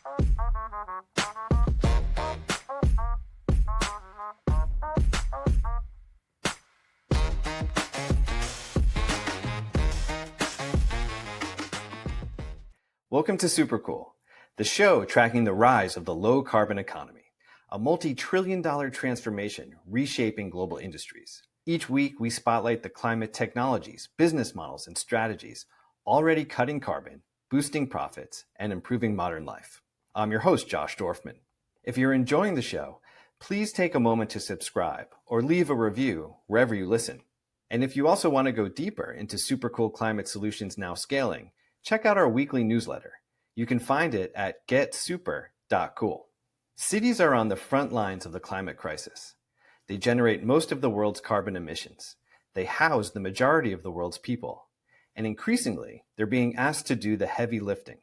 Welcome to Supercool, the show tracking the rise of the low-carbon economy, a multi-trillion-dollar transformation reshaping global industries. Each week, we spotlight the climate technologies, business models, and strategies already cutting carbon, boosting profits, and improving modern life. I'm your host, Josh Dorfman. If you're enjoying the show, please take a moment to subscribe or leave a review wherever you listen. And if you also want to go deeper into Supercool Climate Solutions Now Scaling, check out our weekly newsletter. You can find it at getsuper.cool. Cities are on the front lines of the climate crisis. They generate most of the world's carbon emissions. They house the majority of the world's people. And increasingly, they're being asked to do the heavy lifting,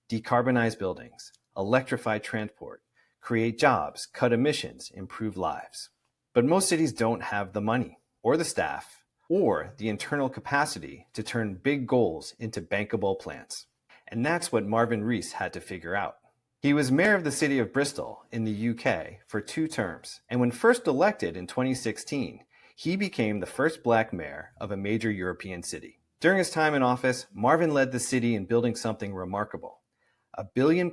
decarbonize buildings, electrify transport, create jobs, cut emissions, improve lives. But most cities don't have the money or the staff or the internal capacity to turn big goals into bankable plans. And that's what Marvin Rees had to figure out. He was mayor of the city of Bristol in the UK for 2 terms, and when first elected in 2016, he became the first black mayor of a major European city. During his time in office, Marvin led the city in building something remarkable, a £1 billion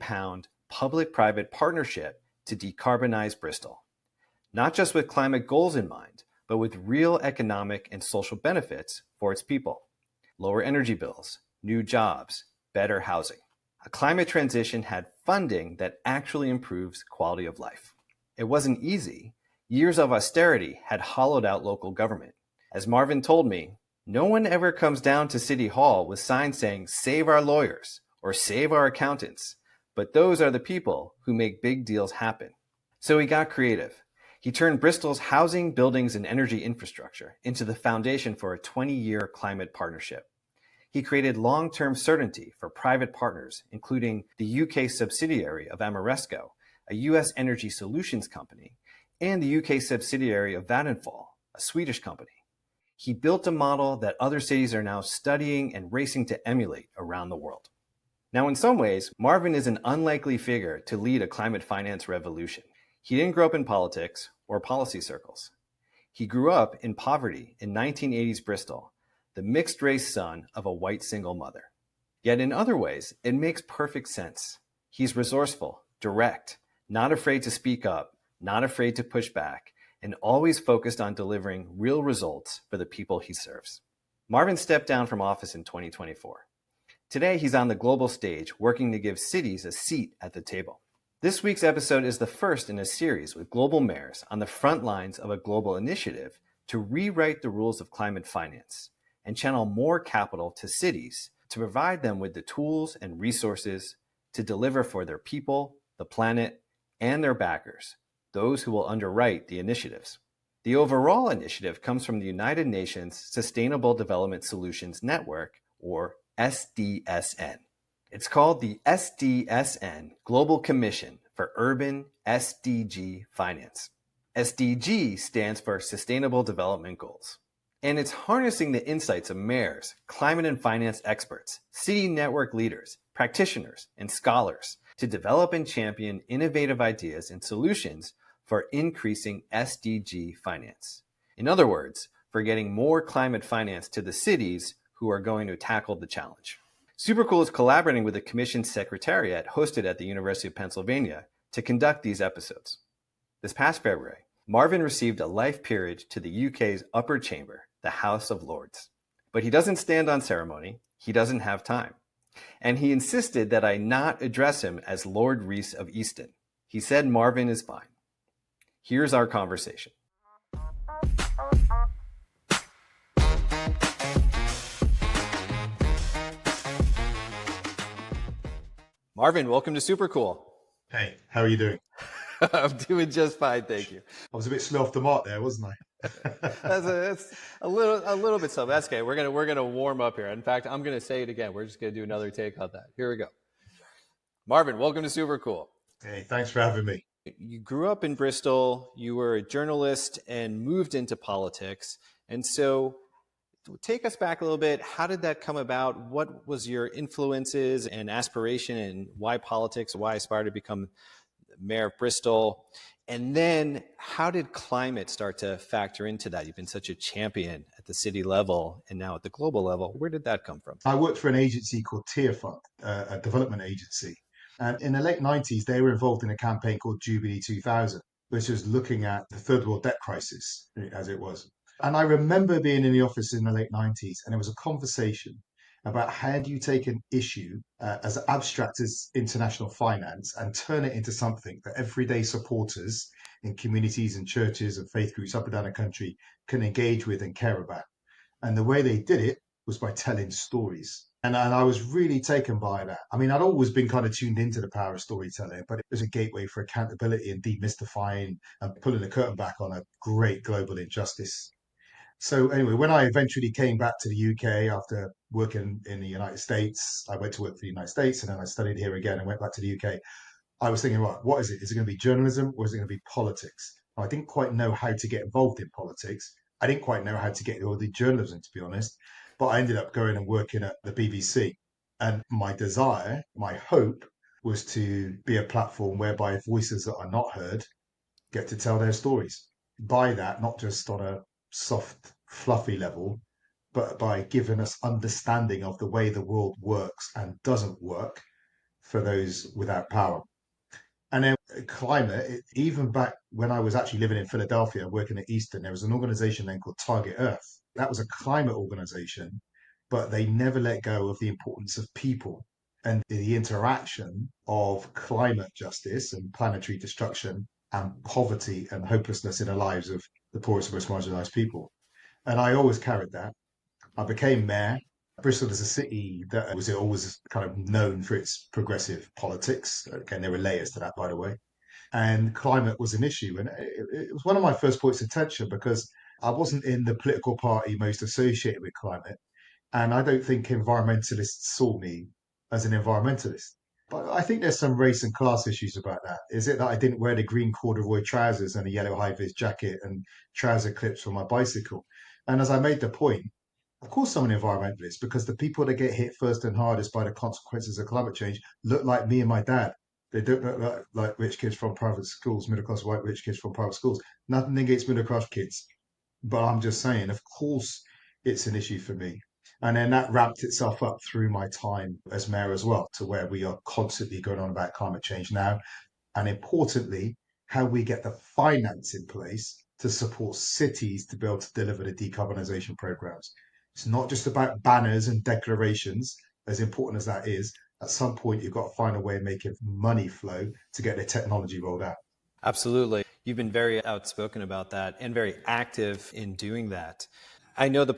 public-private partnership to decarbonize Bristol. Not just with climate goals in mind, but with real economic and social benefits for its people. Lower energy bills, new jobs, better housing. A climate transition had funding that actually improves quality of life. It wasn't easy. Years of austerity had hollowed out local government. As Marvin told me, no one ever comes down to City Hall with signs saying, "Save our lawyers" or "Save our accountants," but those are the people who make big deals happen. So he got creative. He turned Bristol's housing, buildings, and energy infrastructure into the foundation for a 20-year climate partnership. He created long-term certainty for private partners, including the UK subsidiary of Ameresco, a US energy solutions company, and the UK subsidiary of Vattenfall, a Swedish company. He built a model that other cities are now studying and racing to emulate around the world. Now, in some ways, Marvin is an unlikely figure to lead a climate finance revolution. He didn't grow up in politics or policy circles. He grew up in poverty in 1980s Bristol, the mixed-race son of a white single mother. Yet in other ways, it makes perfect sense. He's resourceful, direct, not afraid to speak up, not afraid to push back, and always focused on delivering real results for the people he serves. Marvin stepped down from office in 2024. Today, he's on the global stage working to give cities a seat at the table. This week's episode is the first in a series with global mayors on the front lines of a global initiative to rewrite the rules of climate finance and channel more capital to cities to provide them with the tools and resources to deliver for their people, the planet, and their backers, those who will underwrite the initiatives. The overall initiative comes from the United Nations Sustainable Development Solutions Network, or SDSN. It's called the SDSN Global Commission for Urban SDG Finance. SDG stands for Sustainable Development Goals. And it's harnessing the insights of mayors, climate and finance experts, city network leaders, practitioners, and scholars to develop and champion innovative ideas and solutions for increasing SDG finance. In other words, for getting more climate finance to the cities who are going to tackle the challenge. Supercool is collaborating with the Commission's Secretariat hosted at the University of Pennsylvania to conduct these episodes. This past February, Marvin received a life peerage to the UK's upper chamber, the House of Lords. But he doesn't stand on ceremony, he doesn't have time. And he insisted that I not address him as Lord Rees of Easton. He said Marvin is fine. Here's our conversation. Marvin, welcome to Supercool. Hey, how are you doing? I'm doing just fine, thank you. I was a bit slow off the mark there, wasn't I? That's a little bit slow. That's okay. We're gonna warm up here. In fact, I'm gonna say it again. We're just gonna do another take on that. Here we go. Marvin, welcome to Supercool. Hey, thanks for having me. You grew up in Bristol. You were a journalist and moved into politics. And so, Take us back a little bit. How did that come about? What was your influences and aspiration, and why politics? Why aspire to become mayor of Bristol? And then how did climate start to factor into that? You've been such a champion at the city level and now at the global level. Where did that come from? I worked for an agency called Tier Fund, a development agency. And in the late 90s, they were involved in a campaign called Jubilee 2000, which was looking at the third world debt crisis, as it was. And I remember being in the office in the late 90s, and there was a conversation about how do you take an issue as abstract as international finance and turn it into something that everyday supporters in communities and churches and faith groups up and down the country can engage with and care about. And the way they did it was by telling stories. And I was really taken by that. I mean, I'd always been kind of tuned into the power of storytelling, but it was a gateway for accountability and demystifying and pulling the curtain back on a great global injustice. So anyway, when I eventually came back to the UK after working in the United States, I went to work for the United States and then I studied here again and went back to the UK. I was thinking, right, what is it? Is it going to be journalism or is it going to be politics? I didn't quite know how to get involved in politics. I didn't quite know how to get all the journalism, to be honest. But I ended up going and working at the BBC. And my desire, my hope, was to be a platform whereby voices that are not heard get to tell their stories. By that, not just on a soft, fluffy level, but by giving us understanding of the way the world works and doesn't work for those without power. And then climate, even back when I was actually living in Philadelphia, working at Eastern, there was an organization then called Target Earth. That was a climate organization, but they never let go of the importance of people and the interaction of climate justice and planetary destruction and poverty and hopelessness in the lives of the poorest and most marginalized people. And I always carried that. I became mayor. Bristol is a city that was always kind of known for its progressive politics. Again, there were layers to that, by the way. And climate was an issue. And it was one of my first points of tension because I wasn't in the political party most associated with climate. And I don't think environmentalists saw me as an environmentalist. But I think there's some race and class issues about that. Is it that I didn't wear the green corduroy trousers and a yellow high-vis jacket and trouser clips for my bicycle? And as I made the point, of course, I'm an environmentalist because the people that get hit first and hardest by the consequences of climate change look like me and my dad. They don't look like rich kids from private schools, middle class white rich kids from private schools. Nothing against middle class kids. But I'm just saying, of course, it's an issue for me. And then that ramped itself up through my time as mayor as well, to where we are constantly going on about climate change now. And importantly, how we get the finance in place to support cities to be able to deliver the decarbonisation programs. It's not just about banners and declarations, as important as that is. At some point, you've got to find a way of making money flow to get the technology rolled out. Absolutely. You've been very outspoken about that and very active in doing that. I know the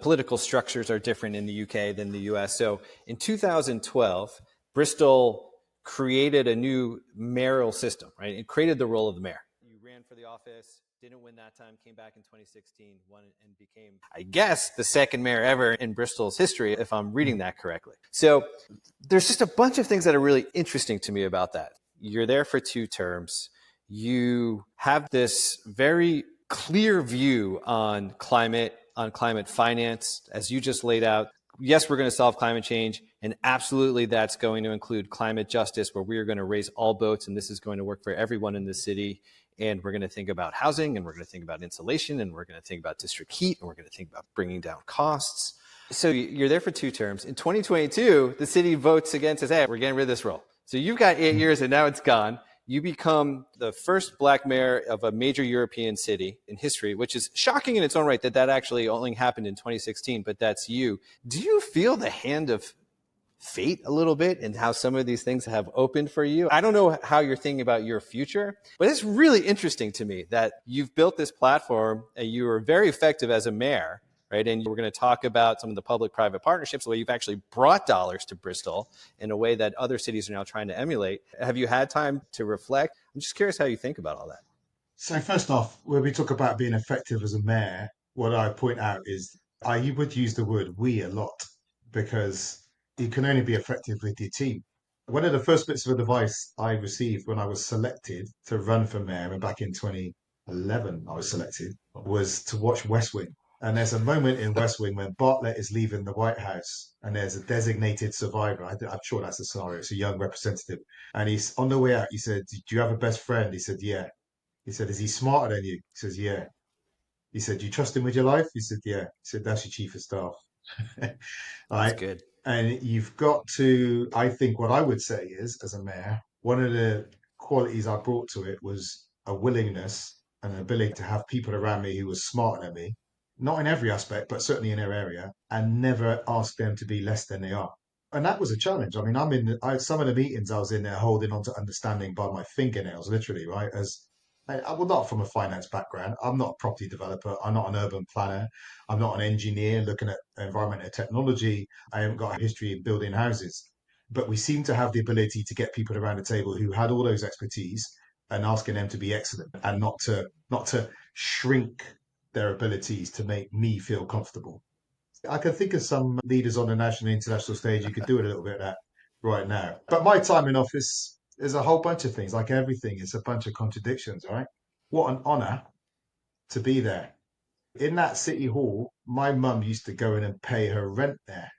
political structures are different in the UK than the US. So in 2012, Bristol created a new mayoral system, right? It created the role of the mayor. You ran for the office, didn't win that time, came back in 2016, won and became, I guess, the second mayor ever in Bristol's history, if I'm reading that correctly. So there's just a bunch of things that are really interesting to me about that. You're there for 2 terms. You have this very clear view on climate finance, as you just laid out. Yes, we're going to solve climate change, and absolutely that's going to include climate justice, where we are going to raise all boats, and this is going to work for everyone in the city. And we're going to think about housing, and we're going to think about insulation, and we're going to think about district heat, and we're going to think about bringing down costs. So you're there for 2 terms. In 2022, the city votes against, says, hey, we're getting rid of this role. So you've got 8 years, and now it's gone. You become the first Black mayor of a major European city in history, which is shocking in its own right that actually only happened in 2016, but that's you. Do you feel the hand of fate a little bit and how some of these things have opened for you? I don't know how you're thinking about your future, but it's really interesting to me that you've built this platform and you were very effective as a mayor, right? And we're going to talk about some of the public-private partnerships, where you've actually brought dollars to Bristol in a way that other cities are now trying to emulate. Have you had time to reflect? I'm just curious how you think about all that. So first off, when we talk about being effective as a mayor, what I point out is I would use the word we a lot because you can only be effective with your team. One of the first bits of advice I received when I was selected to run for mayor, and back in 2011 I was selected, was to watch West Wing. And there's a moment in West Wing when Bartlett is leaving the White House and there's a designated survivor. I'm sure that's the scenario. It's a young representative. And he's on the way out. He said, "Do you have a best friend?" He said, "Yeah." He said, "Is he smarter than you?" He says, "Yeah." He said, "Do you trust him with your life?" He said, "Yeah." He said, "That's your chief of staff." That's Right. good. And you've got to, I think what I would say is, as a mayor, one of the qualities I brought to it was a willingness and an ability to have people around me who were smarter than me, not in every aspect, but certainly in their area, and never ask them to be less than they are. And that was a challenge. I mean, some of the meetings I was in there holding on to understanding by my fingernails, literally, right? Well, not from a finance background. I'm not a property developer. I'm not an urban planner. I'm not an engineer looking at environmental technology. I haven't got a history in building houses. But we seem to have the ability to get people around the table who had all those expertise and asking them to be excellent and not to shrink their abilities to make me feel comfortable. I can think of some leaders on the national and international stage who could do a little bit of that right now. But my time in office is a whole bunch of things, like everything, it's a bunch of contradictions, right? What an honor to be there. In that city hall, my mum used to go in and pay her rent there.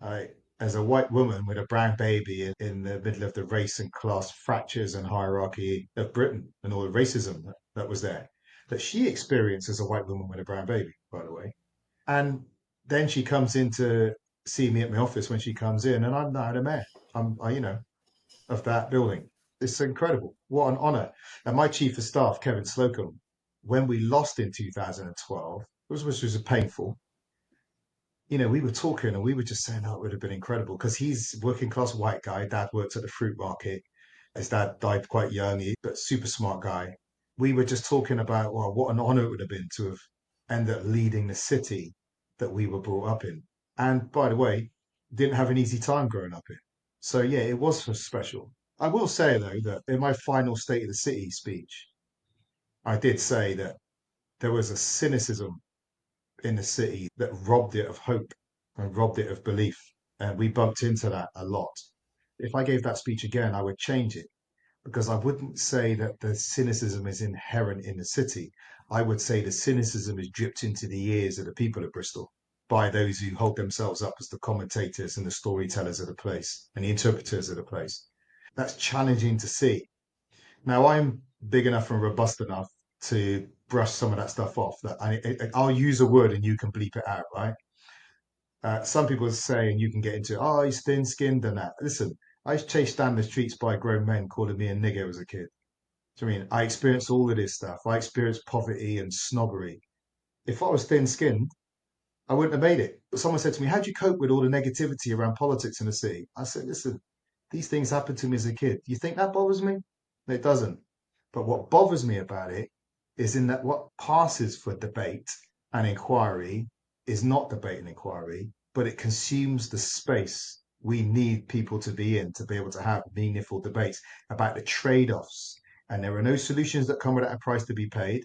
I, as a white woman with a brown baby in the middle of the race and class fractures and hierarchy of Britain and all the racism that was there, that she experienced as a white woman with a brown baby, by the way. And then she comes in to see me at my office when she comes in, and I'm now the mayor. Of that building. It's incredible. What an honor. And my chief of staff, Kevin Slocum, when we lost in 2012, which was painful, we were talking and we were just saying, oh, it would have been incredible because he's working class white guy. Dad works at the fruit market. His dad died quite young, but super smart guy. We were just talking about, well, what an honor it would have been to have ended up leading the city that we were brought up in. And by the way, didn't have an easy time growing up in. So yeah, it was special. I will say though that in my final State of the City speech, I did say that there was a cynicism in the city that robbed it of hope and robbed it of belief. And we bumped into that a lot. If I gave that speech again, I would change it because I wouldn't say that the cynicism is inherent in the city. I would say the cynicism is dripped into the ears of the people of Bristol by those who hold themselves up as the commentators and the storytellers of the place and the interpreters of the place. That's challenging to see. Now, I'm big enough and robust enough to brush some of that stuff off. I'll use a word and you can bleep it out, right? Some people say, and you can get into, oh, he's thin skinned and that. Listen, I was chased down the streets by grown men calling me a nigger as a kid. Do you know what I mean? I experienced all of this stuff. I experienced poverty and snobbery. If I was thin skinned, I wouldn't have made it. But someone said to me, how do you cope with all the negativity around politics in the city? I said, listen, these things happened to me as a kid. You think that bothers me? It doesn't. But what bothers me about it is in that what passes for debate and inquiry is not debate and inquiry, but it consumes the space we need people to be in to be able to have meaningful debates about the trade-offs. And there are no solutions that come without a price to be paid.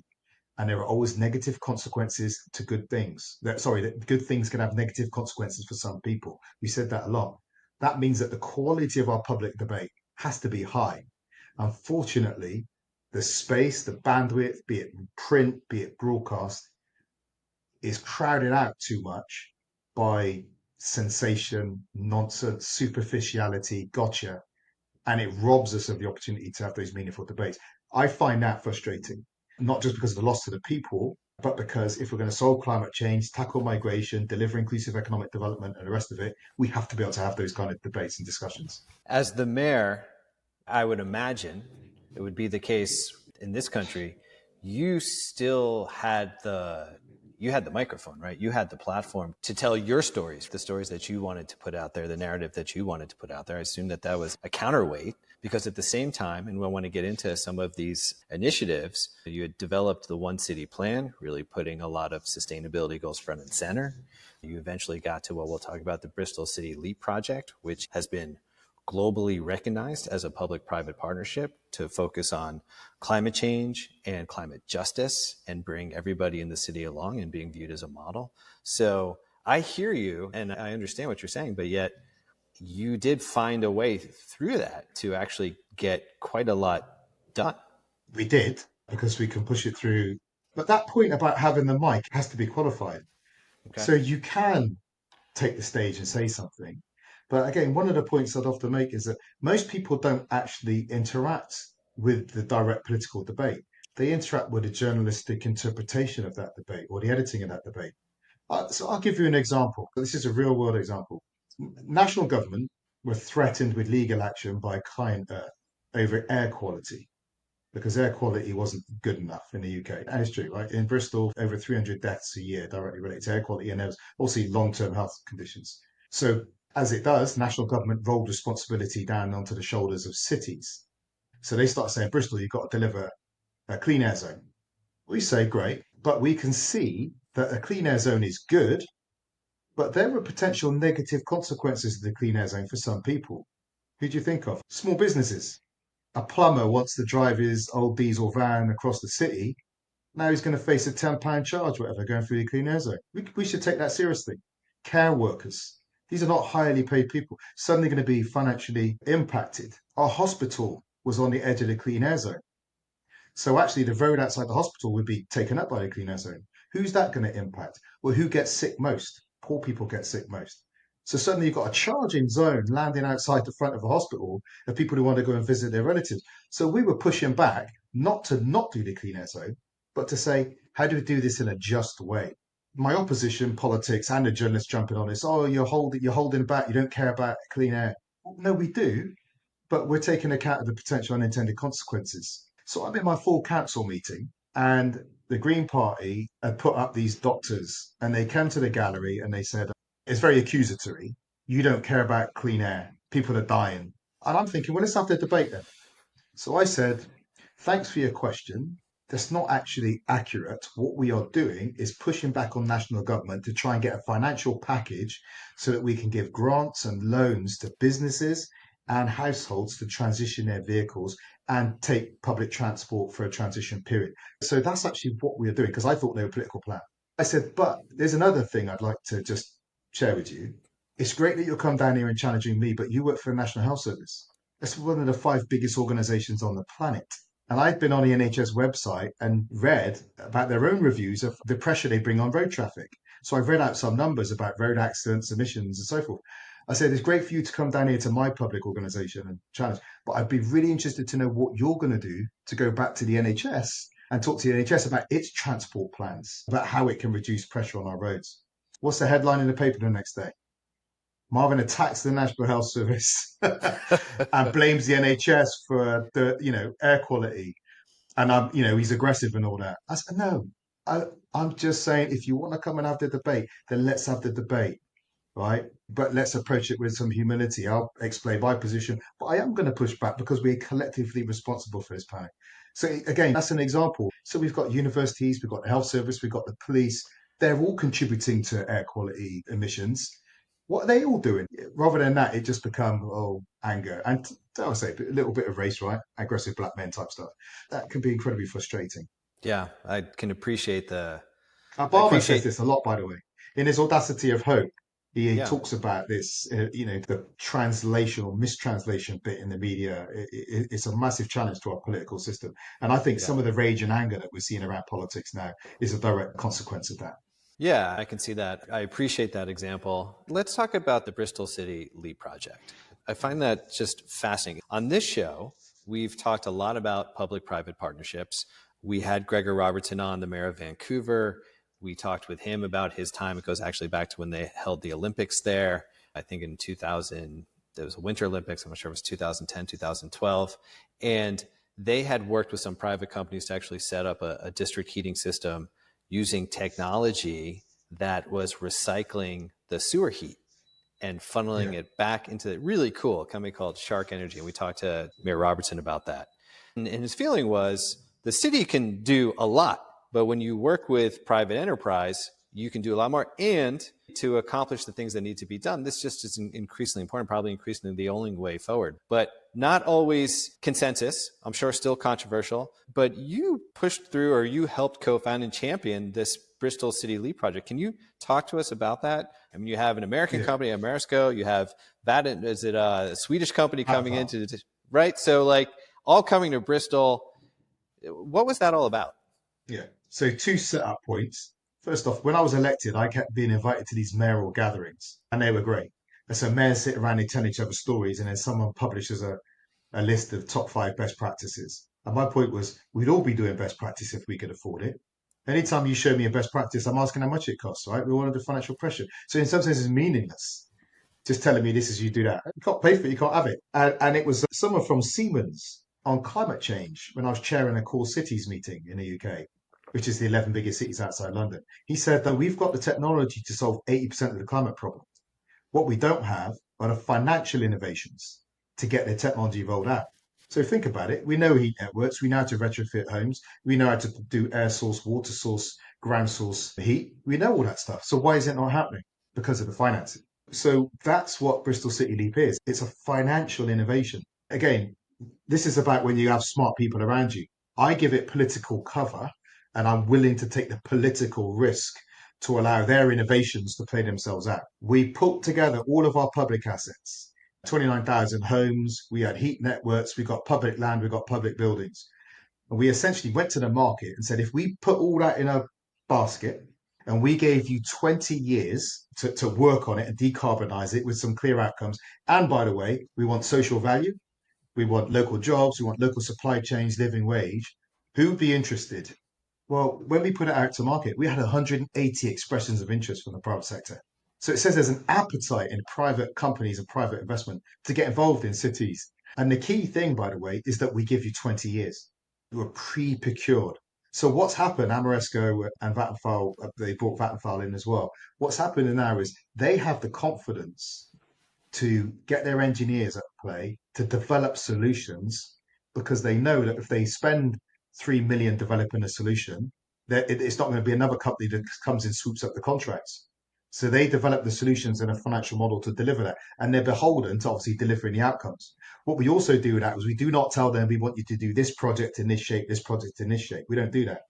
And there are always negative consequences to good things. That good things can have negative consequences for some people. We said that a lot. That means that the quality of our public debate has to be high. Unfortunately, the space, the bandwidth, be it print, be it broadcast, is crowded out too much by sensation, nonsense, superficiality, gotcha, and it robs us of the opportunity to have those meaningful debates. I find that frustrating, not just because of the loss to the people, but because if we're going to solve climate change, tackle migration, deliver inclusive economic development, and the rest of it, we have to be able to have those kind of debates and discussions. As the mayor, I would imagine it would be the case in this country. You still had the microphone, right? You had the platform to tell your stories, the stories that you wanted to put out there, the narrative that you wanted to put out there. I assume that that was a counterweight because at the same time, and we want to get into some of these initiatives, you had developed the One City Plan, really putting a lot of sustainability goals front and center. You eventually got to what we'll talk about, the Bristol City Leap Project, which has been globally recognized as a public-private partnership to focus on climate change and climate justice and bring everybody in the city along and being viewed as a model. So I hear you and I understand what you're saying, but yet you did find a way through that to actually get quite a lot done. We did, because we can push it through But that point about having the mic has to be qualified. Okay. So you can take the stage and say something. But again, one of the points I'd often make is that most people don't actually interact with the direct political debate. They interact with a journalistic interpretation of that debate or the editing of that debate. So I'll give you an example. This is a real world example. National government were threatened with legal action by Client Earth over air quality because air quality wasn't good enough in the UK. And it's true, right? In Bristol, over 300 deaths a year directly related to air quality, and there was also long-term health conditions. So as it does, national government rolled responsibility down onto the shoulders of cities. So they start saying, Bristol, you've got to deliver a clean air zone. We say, great, but we can see that a clean air zone is good, but there are potential negative consequences of the clean air zone for some people. Who do you think of? Small businesses. A plumber wants to drive his old diesel van across the city. Now he's going to face a £10 charge, whatever, going through the clean air zone. We should take that seriously. Care workers. These are not highly paid people, suddenly going to be financially impacted. Our hospital was on the edge of the clean air zone. So actually, the road outside the hospital would be taken up by the clean air zone. Who's that going to impact? Well, who gets sick most? Poor people get sick most. So suddenly you've got a charging zone landing outside the front of a hospital of people who want to go and visit their relatives. So we were pushing back not to not do the clean air zone, but to say, how do we do this in a just way? My opposition politics and the journalists jumping on this, oh, you're holding back, you don't care about clean air. Well, no, we do, but we're taking account of the potential unintended consequences. So I'm in my full council meeting, and the Green Party had put up these doctors, and they came to the gallery and they said, it's very accusatory. You don't care about clean air. People are dying. And I'm thinking, well, let's have the debate then. So I said, thanks for your question. That's not actually accurate. What we are doing is pushing back on national government to try and get a financial package so that we can give grants and loans to businesses and households to transition their vehicles and take public transport for a transition period. So that's actually what we are doing because I thought they were a political plan. I said, but there's another thing I'd like to just share with you. It's great that you'll come down here and challenging me, but you work for the National Health Service. It's one of the 5 biggest organizations on the planet. And I've been on the NHS website and read about their own reviews of the pressure they bring on road traffic. So I've read out some numbers about road accidents, emissions, and so forth. I said, it's great for you to come down here to my public organization and challenge, but I'd be really interested to know what you're going to do to go back to the NHS and talk to the NHS about its transport plans, about how it can reduce pressure on our roads. What's the headline in the paper the next day? Marvin attacks the National Health Service and blames the NHS for the air quality, and he's aggressive and all that. I said no. I'm just saying if you want to come and have the debate, then let's have the debate, right? But let's approach it with some humility. I'll explain my position, but I am going to push back because we're collectively responsible for this panic. So again, that's an example. So we've got universities, we've got the health service, we've got the police. They're all contributing to air quality emissions. What are they all doing? Rather than that, it just become anger and I'll say a little bit of race, right? Aggressive black men type stuff. That can be incredibly frustrating. Yeah, I can appreciate Obama says this a lot, by the way. In his Audacity of Hope, he Yeah. talks about this, the translation or mistranslation bit in the media. It's a massive challenge to our political system. And I think Yeah. some of the rage and anger that we're seeing around politics now is a direct consequence of that. Yeah, I can see that. I appreciate that example. Let's talk about the Bristol City LEAP project. I find that just fascinating. On this show, we've talked a lot about public-private partnerships. We had Gregor Robertson on, the mayor of Vancouver. We talked with him about his time. It goes actually back to when they held the Olympics there. I think in 2000, there was a Winter Olympics. I'm not sure if it was 2010, 2012. And they had worked with some private companies to actually set up a district heating system using technology that was recycling the sewer heat and funneling it back into the really cool company called Shark Energy. And we talked to Mayor Robertson about that. And his feeling was the city can do a lot, but when you work with private enterprise, you can do a lot more. And to accomplish the things that need to be done, this just is increasingly important, probably increasingly the only way forward. But not always consensus, I'm sure still controversial, but you pushed through or you helped co-found and champion this Bristol City LEAP project. Can you talk to us about that? I mean, you have an American company, Amerisco, you have is it a Swedish company coming into, right? So like all coming to Bristol. What was that all about? Yeah. So two setup points. First off, when I was elected, I kept being invited to these mayoral gatherings, and they were great. And so mayors sit around and tell each other stories, and then someone publishes a list of top 5 best practices. And my point was, we'd all be doing best practice if we could afford it. Anytime you show me a best practice, I'm asking how much it costs, right? We want the financial pressure. So in some sense, it's meaningless just telling me this is you do that. You can't pay for it, you can't have it. And it was someone from Siemens on climate change when I was chairing a Core Cities meeting in the UK, which is the 11 biggest cities outside London. He said that we've got the technology to solve 80% of the climate problem. What we don't have are the financial innovations to get the technology rolled out. So think about it. We know heat networks. We know how to retrofit homes. We know how to do air source, water source, ground source heat. We know all that stuff. So why is it not happening? Because of the financing. So that's what Bristol City Leap is. It's a financial innovation. Again, this is about when you have smart people around you. I give it political cover and I'm willing to take the political risk to allow their innovations to play themselves out. We put together all of our public assets, 29,000 homes, we had heat networks, we got public land, we got public buildings. And we essentially went to the market and said, if we put all that in a basket and we gave you 20 years to work on it and decarbonize it with some clear outcomes. And by the way, we want social value. We want local jobs. We want local supply chains, living wage. Who would be interested? Well, when we put it out to market, we had 180 expressions of interest from the private sector. So it says there's an appetite in private companies and private investment to get involved in cities. And the key thing, by the way, is that we give you 20 years. You are pre-procured. So what's happened, Amoresco and Vattenfall, they brought Vattenfall in as well. What's happening now is they have the confidence to get their engineers at play to develop solutions because they know that if they spend 3 million developing a solution, that it's not going to be another company that comes in, swoops up the contracts. So they develop the solutions and a financial model to deliver that. And they're beholden to obviously delivering the outcomes. What we also do with that is we do not tell them we want you to do this project in this shape, this project in this shape. We don't do that.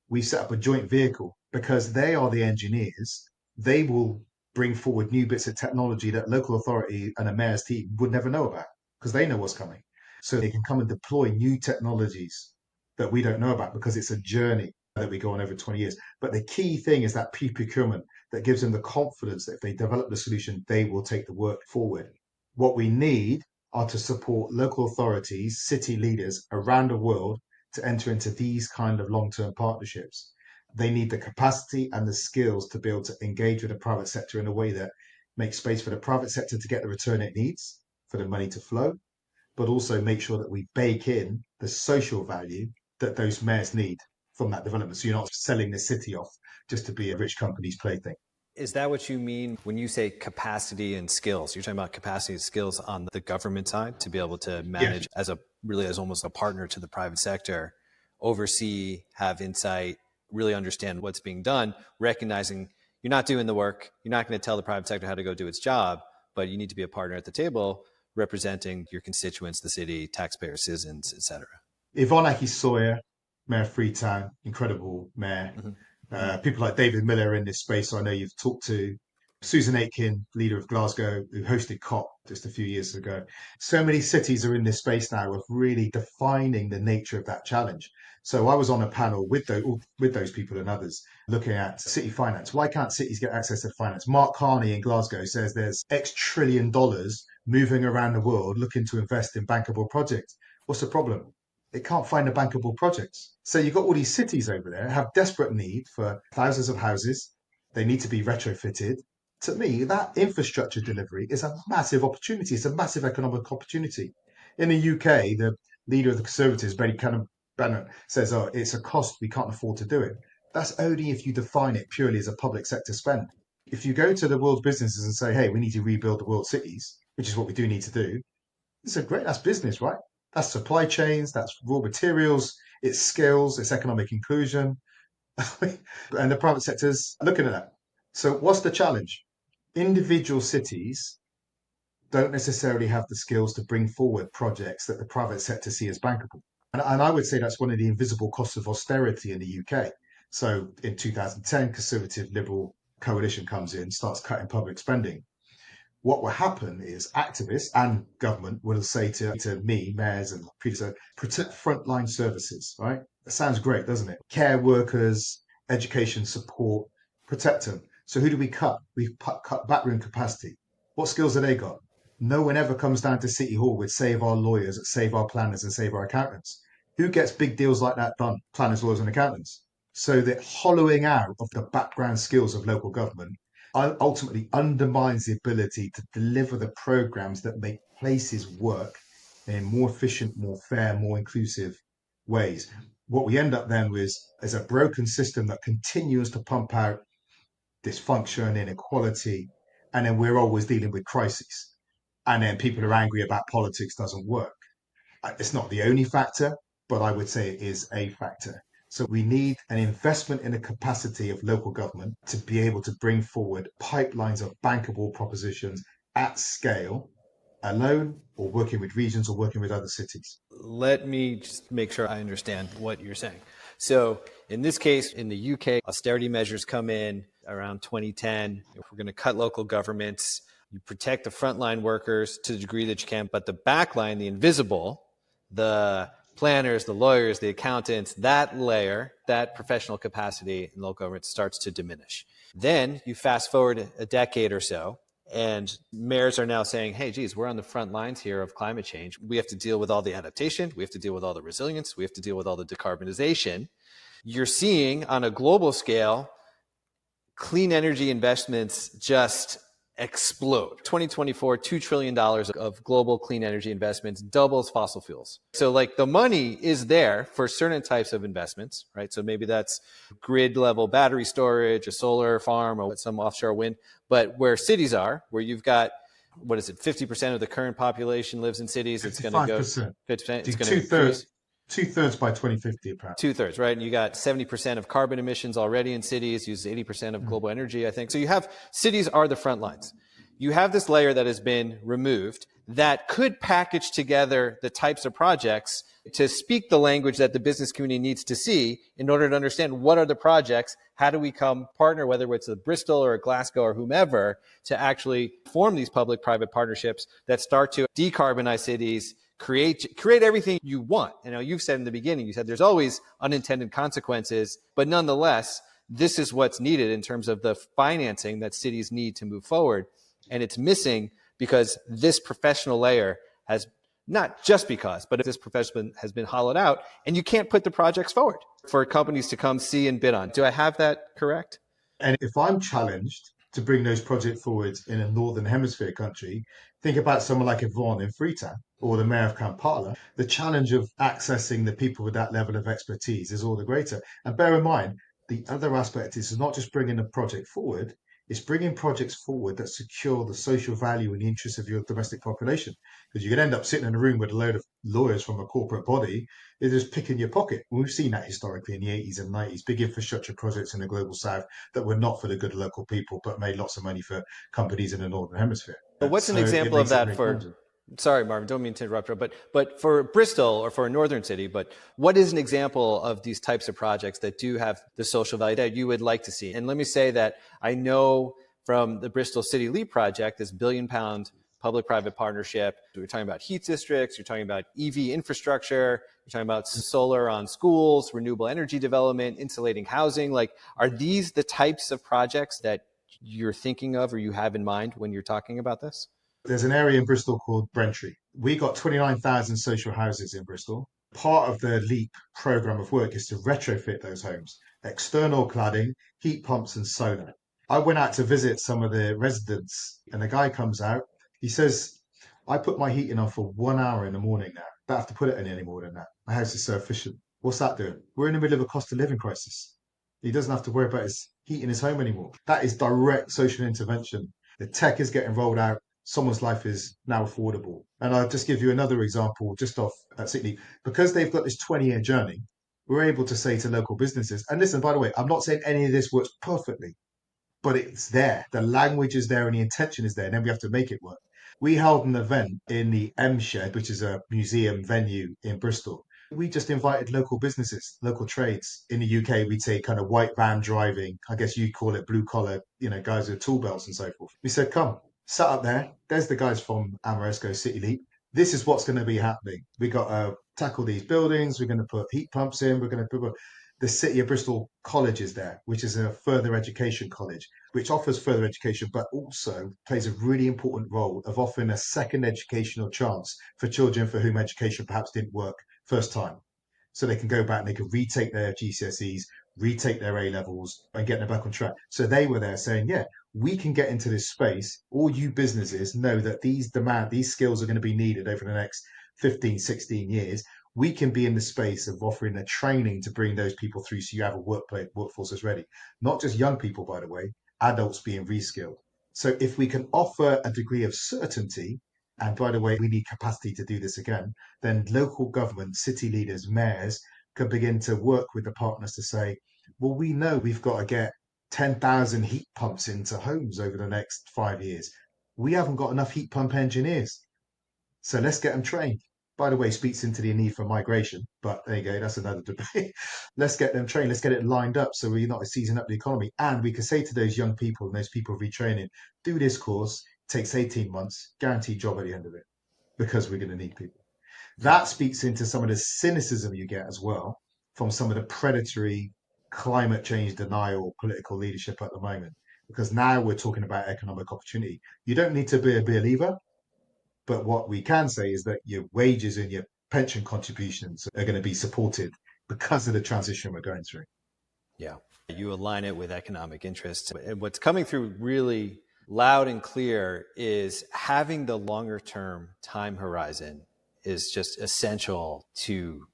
We set up a joint vehicle because they are the engineers. They will bring forward new bits of technology that local authority and a mayor's team would never know about because they know what's coming. So they can come and deploy new technologies that we don't know about because it's a journey that we go on over 20 years. But the key thing is that pre-procurement that gives them the confidence that if they develop the solution, they will take the work forward. What we need are to support local authorities, city leaders around the world to enter into these kind of long-term partnerships. They need the capacity and the skills to be able to engage with the private sector in a way that makes space for the private sector to get the return it needs, for the money to flow, but also make sure that we bake in the social value that those mayors need from that development. So you're not selling the city off just to be a rich company's plaything. Is that what you mean when you say capacity and skills? You're talking about capacity and skills on the government side to be able to manage as almost a partner to the private sector, oversee, have insight, really understand what's being done, recognizing you're not doing the work. You're not going to tell the private sector how to go do its job, but you need to be a partner at the table representing your constituents, the city, taxpayers, citizens, et cetera. Yvonne Aki-Sawyer, Mayor of Freetown, incredible mayor. People like David Miller are in this space, so I know you've talked to. Susan Aitken, leader of Glasgow, who hosted COP just a few years ago. So many cities are in this space now of really defining the nature of that challenge. So I was on a panel with those people and others looking at city finance. Why can't cities get access to finance? Mark Carney in Glasgow says there's X trillion dollars moving around the world looking to invest in bankable projects. What's the problem? It can't find the bankable projects. So you've got all these cities over there have desperate need for thousands of houses. They need to be retrofitted. To me, that infrastructure delivery is a massive opportunity. It's a massive economic opportunity. In the UK, the leader of the Conservatives, Benny Bennett, says, oh, it's a cost. We can't afford to do it. That's only if you define it purely as a public sector spend. If you go to the world's businesses and say, hey, we need to rebuild the world's cities, which is what we do need to do, that's business, right? That's supply chains, that's raw materials, it's skills, it's economic inclusion. And the private sector's looking at that. So what's the challenge? Individual cities don't necessarily have the skills to bring forward projects that the private sector see as bankable. And I would say that's one of the invisible costs of austerity in the UK. So in 2010, Conservative Liberal coalition comes in, starts cutting public spending. What will happen is activists and government will say to me, mayors and predecessors, protect frontline services, right? It sounds great, doesn't it? Care workers, education support, protect them. So who do we cut? We cut backroom capacity. What skills have they got? No one ever comes down to City Hall with save our lawyers, save our planners, and save our accountants. Who gets big deals like that done? Planners, lawyers, and accountants. So the hollowing out of the background skills of local government ultimately undermines the ability to deliver the programs that make places work in more efficient, more fair, more inclusive ways. What we end up then with is a broken system that continues to pump out dysfunction, inequality, and then we're always dealing with crises. And then people are angry about politics doesn't work. It's not the only factor, but I would say it is a factor. So we need an investment in the capacity of local government to be able to bring forward pipelines of bankable propositions at scale, alone or working with regions or working with other cities. Let me just make sure I understand what you're saying. So in this case, in the UK, austerity measures come in around 2010. If we're going to cut local governments, you protect the frontline workers to the degree that you can, but the backline, the invisible, the planners, the lawyers, the accountants, that layer, that professional capacity in local government starts to diminish. Then you fast forward a decade or so, and mayors are now saying, hey, geez, we're on the front lines here of climate change. We have to deal with all the adaptation. We have to deal with all the resilience. We have to deal with all the decarbonization. You're seeing on a global scale, clean energy investments just explode. 2024, $2 trillion of global clean energy investments, doubles fossil fuels. So like the money is there for certain types of investments, right? So maybe that's grid level battery storage, a solar farm, or some offshore wind. But where cities are, where you've got, what is it, 50% of the current population lives in cities, it's going to go 55%. 50%, it's going to increase. Two-thirds by 2050, apparently. Two-thirds, right? And you got 70% of carbon emissions already in cities, uses 80% of global energy, I think. So you have, cities are the front lines. You have this layer that has been removed that could package together the types of projects to speak the language that the business community needs to see in order to understand what are the projects, how do we come partner, whether it's a Bristol or a Glasgow or whomever, to actually form these public-private partnerships that start to decarbonize cities, create everything you want. You know, you've said in the beginning, you said there's always unintended consequences, but nonetheless, this is what's needed in terms of the financing that cities need to move forward. And it's missing because this professional layer has, not just because, but this profession has been hollowed out, and you can't put the projects forward for companies to come see and bid on. Do I have that correct? And if I'm challenged to bring those projects forward in a Northern Hemisphere country, think about someone like Yvonne in Freetown or the mayor of Kampala. The challenge of accessing the people with that level of expertise is all the greater. And bear in mind, the other aspect is not just bringing the project forward, it's bringing projects forward that secure the social value and the interests of your domestic population. Because you can end up sitting in a room with a load of lawyers from a corporate body, they're just picking your pocket. We've seen that historically in the 80s and 90s, big infrastructure projects in the global south that were not for the good of local people, but made lots of money for companies in the Northern Hemisphere. But what's an example of that for, sorry, Marvin, don't mean to interrupt, but for Bristol or for a northern city, but what is an example of these types of projects that do have the social value that you would like to see? And let me say that I know from the Bristol City Leap project, this £1 billion public-private partnership, we're talking about heat districts, you're talking about EV infrastructure, you're talking about solar on schools, renewable energy development, insulating housing. Like, are these the types of projects that you're thinking of or you have in mind when you're talking about this? There's an area in Bristol called Brentry. We got 29,000 social houses in Bristol. Part of the LEAP program of work is to retrofit those homes, external cladding, heat pumps, and solar. I went out to visit some of the residents, and the guy comes out. He says, I put my heating on for 1 hour in the morning now. Don't have to put it in any more than that. My house is so efficient. What's that doing? We're in the middle of a cost of living crisis. He doesn't have to worry about his heating his home anymore. That is direct social intervention. The tech is getting rolled out. Someone's life is now affordable. And I'll just give you another example just off at Sydney. Because they've got this 20-year journey, we're able to say to local businesses, and listen, by the way, I'm not saying any of this works perfectly, but it's there. The language is there and the intention is there. And then we have to make it work. We held an event in the M Shed, which is a museum venue in Bristol. We just invited local businesses, local trades. In the UK, we'd say kind of white van driving. I guess you'd call it blue collar, guys with tool belts and so forth. We said, come, sat up there. There's the guys from Amoresco City Leap. This is what's going to be happening. We got a tackle these buildings. We're going to put heat pumps in. We're going to put the City of Bristol College is there, which is a further education college, which offers further education, but also plays a really important role of offering a second educational chance for children for whom education perhaps didn't work first time. So they can go back and they can retake their GCSEs, retake their A levels, and get them back on track. So they were there saying, yeah, we can get into this space. All you businesses know that these skills are going to be needed over the next 15, 16 years. We can be in the space of offering a training to bring those people through so you have a workforce that's ready. Not just young people, by the way, adults being reskilled. So if we can offer a degree of certainty, and by the way, we need capacity to do this again, then local government, city leaders, mayors can begin to work with the partners to say, well, we know we've got to get 10,000 heat pumps into homes over the next 5 years. We haven't got enough heat pump engineers. So let's get them trained. By the way, speaks into the need for migration, but there you go, that's another debate. Let's get them trained, let's get it lined up so we're not seizing up the economy. And we can say to those young people and those people retraining, do this course, takes 18 months, guaranteed job at the end of it, because we're going to need people. That speaks into some of the cynicism you get as well from some of the predatory climate change denial political leadership at the moment. Because now we're talking about economic opportunity. You don't need to be a believer, but what we can say is that your wages and your pension contributions are going to be supported because of the transition we're going through. Yeah. You align it with economic interests. And what's coming through really loud and clear is having the longer term time horizon is just essential to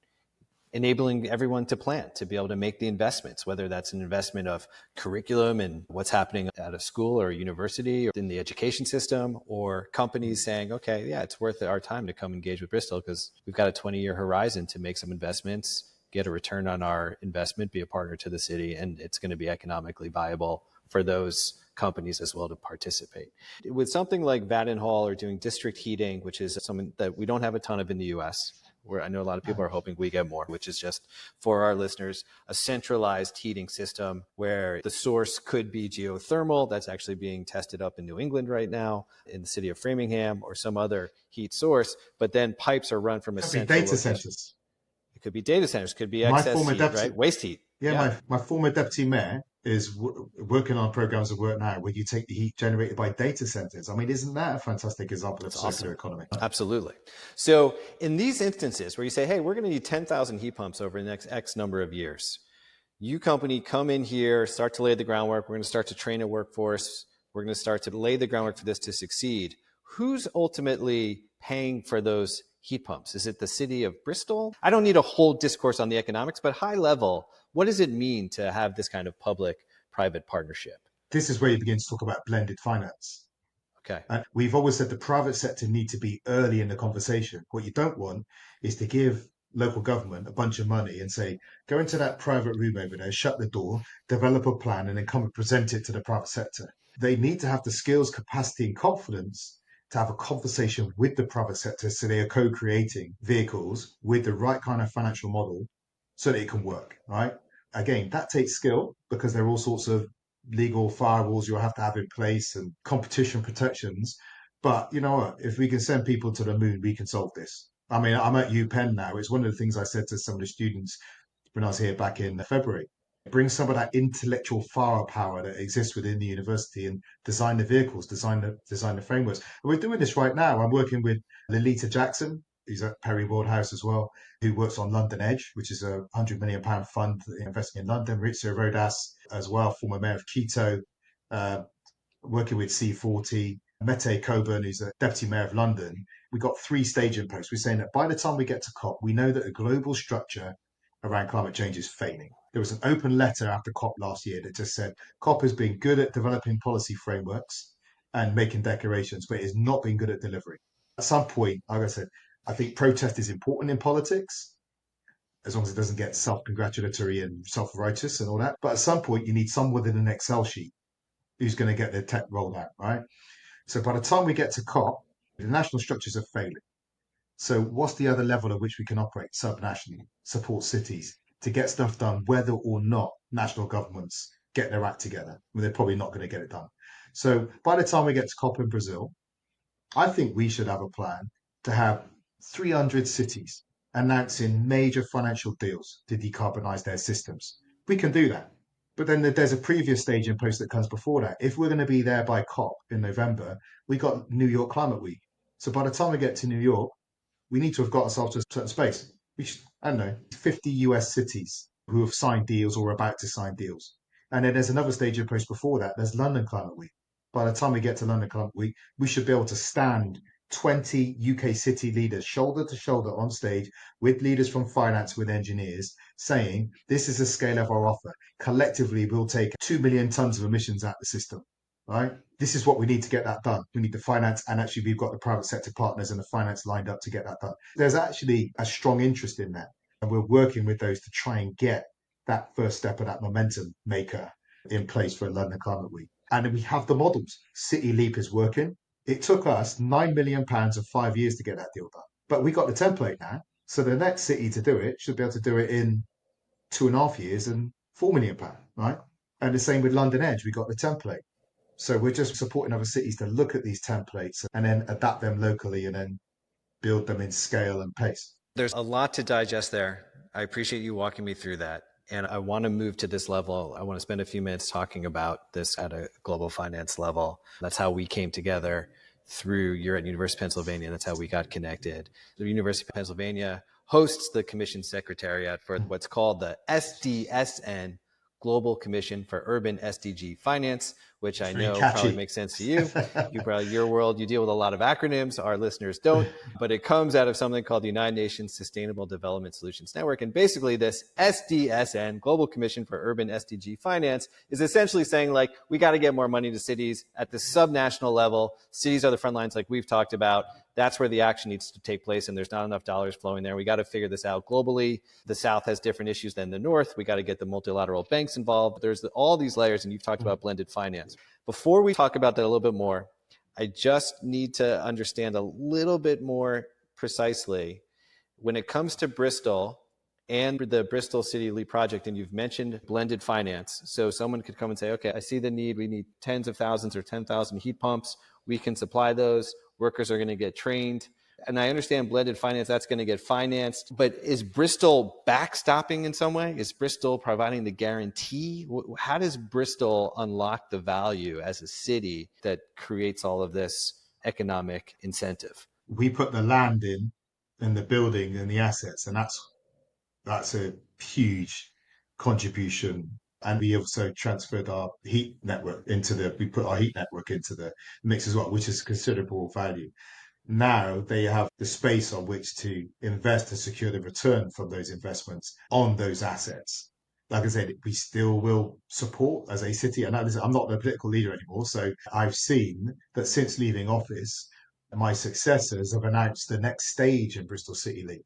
enabling everyone to plan, to be able to make the investments, whether that's an investment of curriculum and what's happening at a school or a university or in the education system, or companies saying, okay, yeah, it's worth our time to come engage with Bristol because we've got a 20-year horizon to make some investments, get a return on our investment, be a partner to the city, and it's going to be economically viable for those companies as well to participate. With something like Vattenhall or doing district heating, which is something that we don't have a ton of in the US, where I know a lot of people are hoping we get more, which is just for our listeners, a centralized heating system where the source could be geothermal. That's actually being tested up in New England right now in the city of Framingham, or some other heat source. But then pipes are run from a central data location. Centers. It could be data centers, could be My excess former heat, deputy, right? Waste heat. yeah. My former deputy mayor is working on programs of work now where you take the heat generated by data centers. I mean, isn't that a fantastic example of That's circular awesome. economy? Absolutely. So in these instances where you say, hey, we're going to need 10,000 heat pumps over the next X number of years, you company come in here, start to lay the groundwork. We're going to start to train a workforce. We're going to start to lay the groundwork for this to succeed. Who's ultimately paying for those heat pumps? Is it the city of Bristol? I don't need a whole discourse on the economics, but high level, what does it mean to have this kind of public-private partnership? This is where you begin to talk about blended finance. Okay. And we've always said the private sector need to be early in the conversation. What you don't want is to give local government a bunch of money and say, go into that private room over there, shut the door, develop a plan, and then come and present it to the private sector. They need to have the skills, capacity, and confidence to have a conversation with the private sector so they are co-creating vehicles with the right kind of financial model so that it can work, right? Again, that takes skill because there are all sorts of legal firewalls you'll have to have in place and competition protections. But you know what? If we can send people to the moon, we can solve this. I mean, I'm at UPenn now. It's one of the things I said to some of the students when I was here back in February. Bring some of that intellectual firepower that exists within the university and design the vehicles, design the frameworks. And we're doing this right now. I'm working with Lolita Jackson, who's at Perry Wardhouse as well, who works on London Edge, which is a £100 million fund investing in London. Rizzo Rodas as well, former mayor of Quito, working with C40. Mete Coburn, who's a deputy mayor of London. We got 3 staging posts. We're saying that by the time we get to COP, we know that a global structure around climate change is failing. There was an open letter after COP last year that just said COP has been good at developing policy frameworks and making declarations, but it has not been good at delivery. At some point, like I said, I think protest is important in politics, as long as it doesn't get self-congratulatory and self-righteous and all that. But at some point, you need someone with an Excel sheet who's going to get the tech rolled out, right? So by the time we get to COP, the national structures are failing. So what's the other level at which we can operate subnationally, support cities to get stuff done, whether or not national governments get their act together? I mean, they're probably not going to get it done. So by the time we get to COP in Brazil, I think we should have a plan to have 300 cities announcing major financial deals to decarbonize their systems. We can do that. But then there's a previous stage in post that comes before that. If we're going to be there by COP in November, we got New York Climate Week. So by the time we get to New York, we need to have got ourselves to a certain space. I don't know, 50 US cities who have signed deals or are about to sign deals. And then there's another stage in post before that. There's London Climate Week. By the time we get to London Climate Week, we should be able to stand 20 UK city leaders shoulder to shoulder on stage with leaders from finance, with engineers, saying, this is the scale of our offer. Collectively, we'll take 2 million tons of emissions out of the system, right? This is what we need to get that done. We need the finance, and actually we've got the private sector partners and the finance lined up to get that done. There's actually a strong interest in that. And we're working with those to try and get that first step of that momentum maker in place for London Climate Week. And we have the models. City Leap is working. It took us £9 million of 5 years to get that deal done. But we got the template now. So the next city to do it should be able to do it in 2.5 years and £4 million, right? And the same with London Edge. We got the template. So we're just supporting other cities to look at these templates and then adapt them locally and then build them in scale and pace. There's a lot to digest there. I appreciate you walking me through that. And I want to move to this level. I want to spend a few minutes talking about this at a global finance level. That's how we came together through, you're at University of Pennsylvania. That's how we got connected. The University of Pennsylvania hosts the commission secretariat for what's called the SDSN Global Commission for Urban SDG Finance, which I know probably makes sense to you. Your world, you deal with a lot of acronyms. Our listeners don't, but it comes out of something called the United Nations Sustainable Development Solutions Network. And basically this SDSN, Global Commission for Urban SDG Finance, is essentially saying, like, we got to get more money to cities at the subnational level. Cities are the front lines, like we've talked about. That's where the action needs to take place, and there's not enough dollars flowing there. We got to figure this out globally. The South has different issues than the North. We got to get the multilateral banks involved. There's all these layers, and you've talked about blended finance. Before we talk about that a little bit more, I just need to understand a little bit more precisely when it comes to Bristol and the Bristol City Leap project, and you've mentioned blended finance. So someone could come and say, okay, I see the need. We need tens of thousands or 10,000 heat pumps. We can supply those. Workers are going to get trained. And I understand blended finance, that's going to get financed. But is Bristol backstopping in some way? Is Bristol providing the guarantee? How does Bristol unlock the value as a city that creates all of this economic incentive? We put the land in and the building and the assets, and that's a huge contribution. And we also transferred our heat network we put our heat network into the mix as well, which is considerable value. Now they have the space on which to invest and secure the return from those investments on those assets. Like I said, we still will support as a city. And I'm not the political leader anymore. So I've seen that since leaving office, my successors have announced the next stage in Bristol City Leap,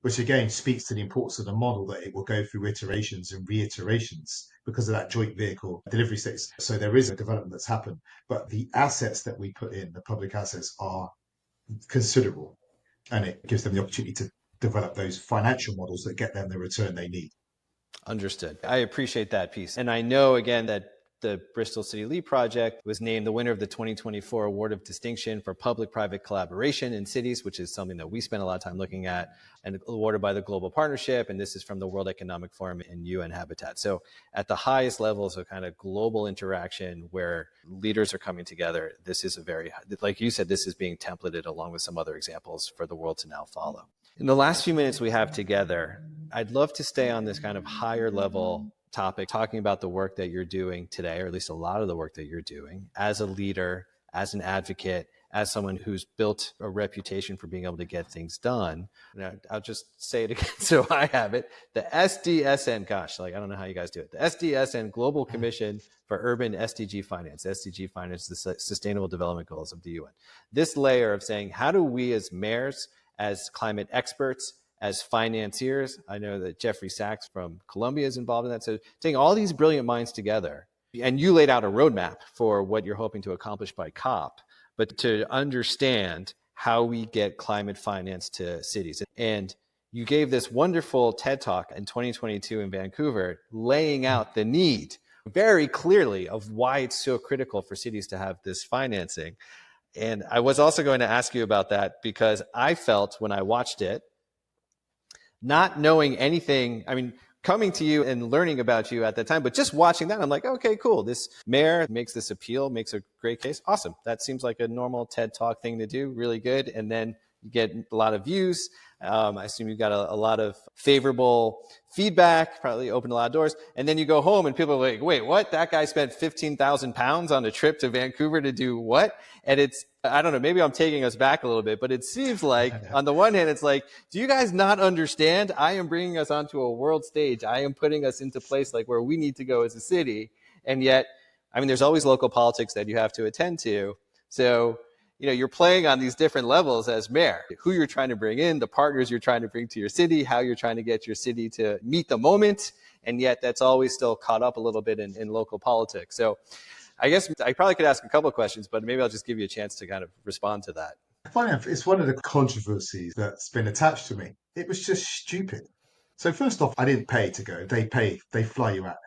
which again speaks to the importance of the model, that it will go through iterations and reiterations because of that joint vehicle delivery stage. So there is a development that's happened, but the assets that we put in, the public assets, are considerable, and it gives them the opportunity to develop those financial models that get them the return they need. Understood. I appreciate that piece. And I know, again, that the Bristol City Leap project was named the winner of the 2024 Award of Distinction for Public-Private Collaboration in Cities, which is something that we spent a lot of time looking at, and awarded by the Global Partnership. And this is from the World Economic Forum and UN Habitat. So at the highest levels of kind of global interaction where leaders are coming together, this is like you said, this is being templated along with some other examples for the world to now follow. In the last few minutes we have together, I'd love to stay on this kind of higher level topic, talking about the work that you're doing today, or at least a lot of the work that you're doing as a leader, as an advocate, as someone who's built a reputation for being able to get things done. And I'll just say it again so I have it. The SDSN, I don't know how you guys do it. The SDSN Global Commission for Urban SDG Finance. SDG Finance is the Sustainable Development Goals of the UN. This layer of saying, how do we as mayors, as climate experts, as financiers, I know that Jeffrey Sachs from Columbia is involved in that. So taking all these brilliant minds together, and you laid out a roadmap for what you're hoping to accomplish by COP, but to understand how we get climate finance to cities. And you gave this wonderful TED Talk in 2022 in Vancouver, laying out the need very clearly of why it's so critical for cities to have this financing. And I was also going to ask you about that because I felt when I watched it, not knowing anything. I mean, coming to you and learning about you at that time, but just watching that, I'm like, okay, cool. This mayor makes this appeal, makes a great case. Awesome. That seems like a normal TED Talk thing to do. Really good. And then you get a lot of views. I assume you got a lot of favorable feedback, probably opened a lot of doors. And then you go home and people are like, wait, what? That guy spent 15,000 pounds on a trip to Vancouver to do what? And it's, I don't know, maybe I'm taking us back a little bit, but it seems like on the one hand, it's like, do you guys not understand? I am bringing us onto a world stage. I am putting us into place like where we need to go as a city. And yet, I mean, there's always local politics that you have to attend to. So, you're playing on these different levels as mayor, who you're trying to bring in, the partners you're trying to bring to your city, how you're trying to get your city to meet the moment. And yet that's always still caught up a little bit in local politics. So I guess I probably could ask a couple of questions, but maybe I'll just give you a chance to kind of respond to that. I find it's one of the controversies that's been attached to me. It was just stupid. So first off, I didn't pay to go. They fly you out.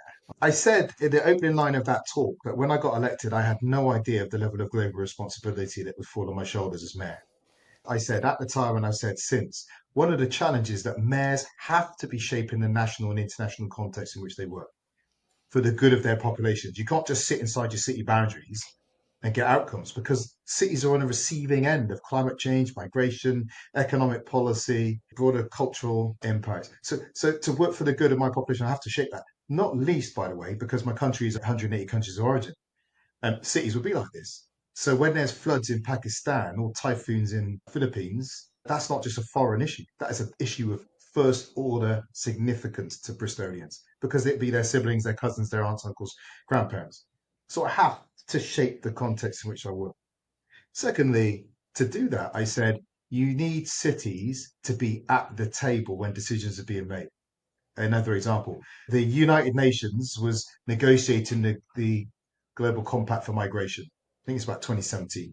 I said in the opening line of that talk that when I got elected, I had no idea of the level of global responsibility that would fall on my shoulders as mayor. I said at the time, and I've said since, one of the challenges that mayors have to be shaping the national and international context in which they work for the good of their populations. You can't just sit inside your city boundaries and get outcomes because cities are on a receiving end of climate change, migration, economic policy, broader cultural impacts. So to work for the good of my population, I have to shape that. Not least, by the way, because my country is 180 countries of origin. Cities will be like this. So when there's floods in Pakistan or typhoons in Philippines, that's not just a foreign issue. That is an issue of first order significance to Bristolians because it'd be their siblings, their cousins, their aunts, uncles, grandparents. So I have to shape the context in which I work. Secondly, to do that, I said you need cities to be at the table when decisions are being made. Another example, the United Nations was negotiating the Global Compact for Migration. I think it's about 2017.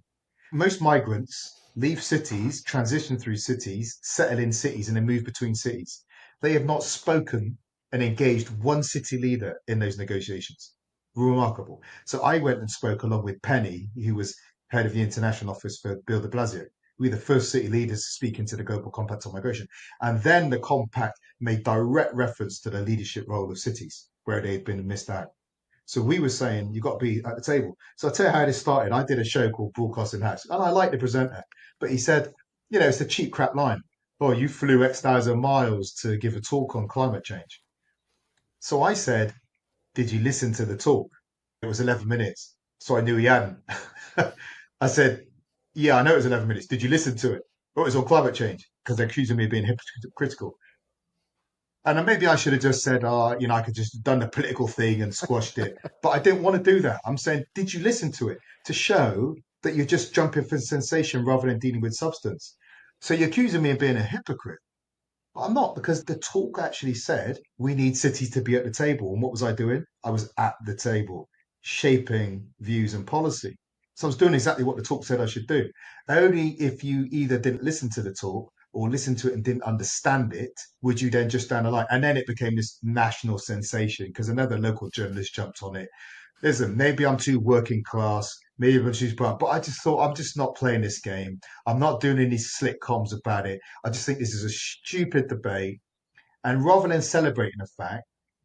Most migrants leave cities, transition through cities, settle in cities, and then move between cities. They have not spoken and engaged one city leader in those negotiations. Remarkable. So I went and spoke along with Penny, who was head of the international office for Bill de Blasio. We were the first city leaders to speak into the Global Compact on Migration. And then the compact made direct reference to the leadership role of cities where they'd been missed out. So we were saying you've got to be at the table. So I'll tell you how this started. I did a show called Broadcasting House, and I like the presenter, but he said, it's a cheap crap line. Oh, you flew X thousand miles to give a talk on climate change. So I said, did you listen to the talk? It was 11 minutes. So I knew he hadn't. I said, yeah, I know it was 11 minutes. Did you listen to it? Oh, it was on climate change because they're accusing me of being hypocritical. And then maybe I should have just said, I could just done the political thing and squashed it. But I didn't want to do that. I'm saying, did you listen to it to show that you're just jumping for sensation rather than dealing with substance? So you're accusing me of being a hypocrite. But I'm not because the talk actually said we need cities to be at the table. And what was I doing? I was at the table, shaping views and policy. So I was doing exactly what the talk said I should do. Only if you either didn't listen to the talk or listened to it and didn't understand it, would you then just down the line? And then it became this national sensation because another local journalist jumped on it. Listen, maybe I'm too working class, maybe I'm too but I just thought I'm just not playing this game. I'm not doing any slick comms about it. I just think this is a stupid debate. And rather than celebrating the fact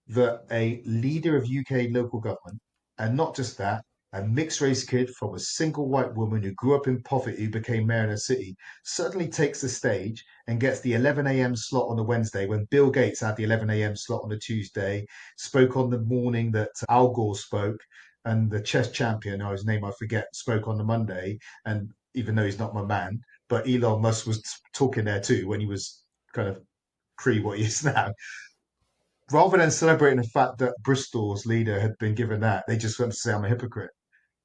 that a leader of UK local government, and not just that, a mixed race kid from a single white woman who grew up in poverty, who became mayor in a city, suddenly takes the stage and gets the 11 a.m. slot on a Wednesday when Bill Gates had the 11 a.m. slot on a Tuesday, spoke on the morning that Al Gore spoke, and the chess champion, whose name I forget, spoke on the Monday. And even though he's not my man, but Elon Musk was talking there too when he was kind of pre what he is now. Rather than celebrating the fact that Bristol's leader had been given that, they just went to say I'm a hypocrite.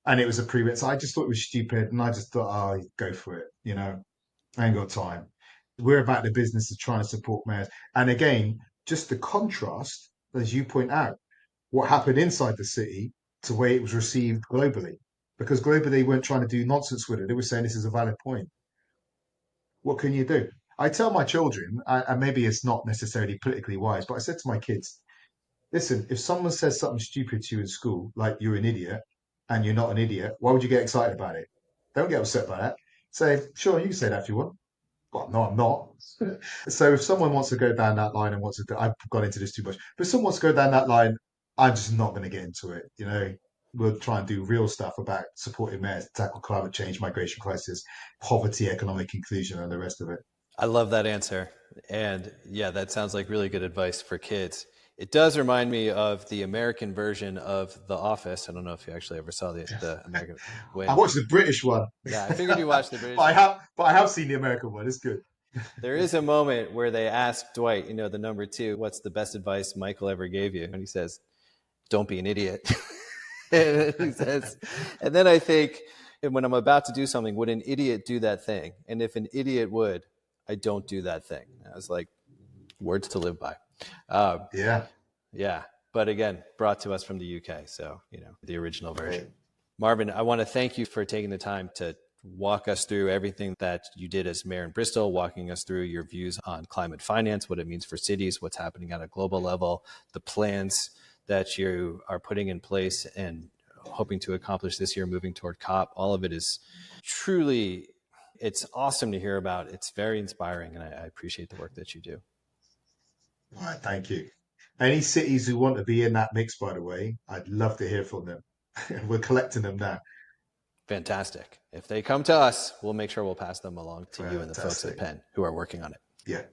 And it was a pre-written. So I just thought it was stupid. And I just thought, go for it. I ain't got time. We're about the business of trying to support mayors. And again, just the contrast, as you point out, what happened inside the city to the way it was received globally. Because globally, they weren't trying to do nonsense with it. They were saying this is a valid point. What can you do? I tell my children, and maybe it's not necessarily politically wise, but I said to my kids, listen, if someone says something stupid to you in school, like you're an idiot and you're not an idiot, why would you get excited about it? Don't get upset by that. Say, sure, you can say that if you want. Well, no, I'm not. So if someone wants to go down that line and wants to, I've gone into this too much. But if someone wants to go down that line, I'm just not going to get into it. We'll try and do real stuff about supporting mayors to tackle climate change, migration crisis, poverty, economic inclusion, and the rest of it. I love that answer. And yeah, that sounds like really good advice for kids. It does remind me of the American version of The Office. I don't know if you actually ever saw the American I when. watched the British one, Yeah, I figured you watched the but British I one. have seen the American one. It's good. There is a moment where they ask Dwight, the number two, what's the best advice Michael ever gave you? And he says, don't be an idiot. And he says, and then I think, when I'm about to do something, would an idiot do that thing? And if an idiot would, I don't do that thing. I was like, words to live by. Yeah. Yeah. But again, brought to us from the UK. So, the original version. Marvin, I want to thank you for taking the time to walk us through everything that you did as mayor in Bristol, walking us through your views on climate finance, what it means for cities, what's happening at a global level, the plans that you are putting in place and hoping to accomplish this year, moving toward COP. All of it is truly, it's awesome to hear about. It's very inspiring, and I appreciate the work that you do. All right. Thank you. Any cities who want to be in that mix, by the way, I'd love to hear from them. We're collecting them now. Fantastic. If they come to us, we'll make sure we'll pass them along to you and the folks at Fantastic. Penn who are working on it. Yeah.